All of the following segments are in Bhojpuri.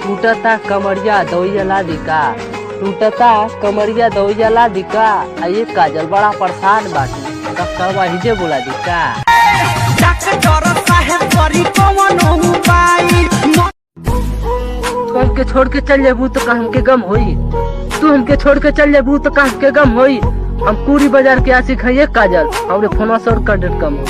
टूटता कमरिया दवैया ला दिका, टूटता कमरिया दवैया ला दिका। ये काजल बड़ा परेशान बाटी करवा हिजे बोला दिका। तू हमके छोड़ के चल जेबू तो का हमके गम होई, तू हमके छोड़ के चल जेबू तो का हमके गम होई। हम पूरी बाजार के आशिक है ये काजल, हमरे फोन से और कर कम हो।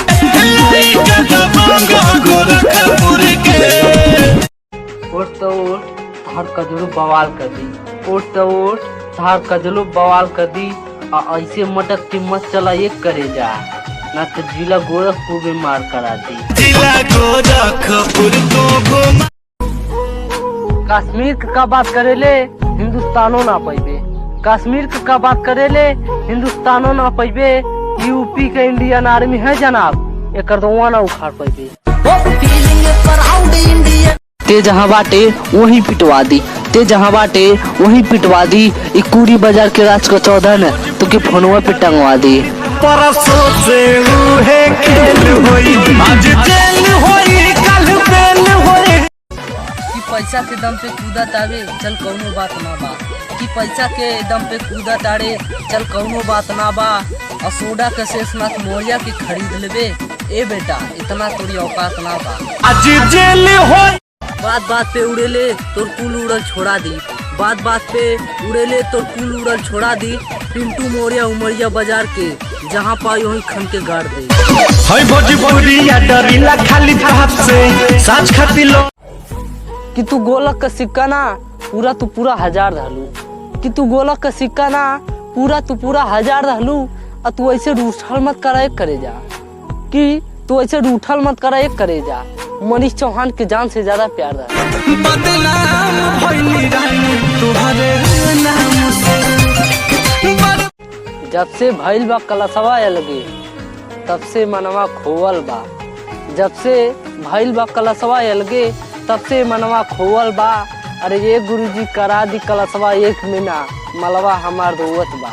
उठ तो उठ तार कजलू बवाल कर दी, उठ तो उठ तार कजलू बवाल कर दी। ऐसे मटक के मत चला ये करे जा, ना तो जिला गोरखपुर में मार करा दी। जिला गोरखपुर को कश्मीर का बात करे ले हिंदुस्तानो ना पैबे, कश्मीर का बात करे ले हिंदुस्तानो ना पैबे। यूपी के इंडियन आर्मी है जनाब, एक ना उखाड़ पैबे। ते जहाँ बाटे वही पिटवा दी, ते जहाँ बाटे वही पिटवा दी। इकूरी बाजार के राज को 14 ने तो के फोनवा पे टंगवा दी। परसों से है खेल होई, आज जेल होई, कल बेल होई। कि पैसा के दम पे कूदा तावे चल कौनो बात ना बा, कि पैसा के दम पे कूदा ताड़े चल कौनो बात ना बा। और सोडा के शेषनाथ मौर्या की खरीद लेबे। ए बेटा इतना तोरी औकात ना बा, आज जेल होई। बात बात पे उड़ेले तोर कुल उड़ल छोड़ा दी, बात बात पे उड़ेले तोर कुल उड़ल छोड़ा दी। पिंटू मौर्या उमरिया बाजार के जहाँ पाई वहीं खन के गाड़ दे। हाय भोजपुरिया डरिला खाली भात से साच खाती लो। कि तू गोलक का सिक्का ना पूरा तू पूरा 1000 रहलू, कि तू गोलक का सिक्का ना पूरा तू पूरा 1000 रहलू। और तू ऐसे रूठल मत करा एक करे जा, कि तू ऐसे रूठल मत करा एक करे जा। मनीष चौहान के जान से ज्यादा प्यार रहा। जब से भइल बा कलशवा अलगे तब से मनवा खोवल बा, जब से भइल बा कलशवा अलगे तब से मनवा खोवल बा। अरे ये गुरुजी करा दी कलशवा एक महीना मलवा हमार रोवत बा।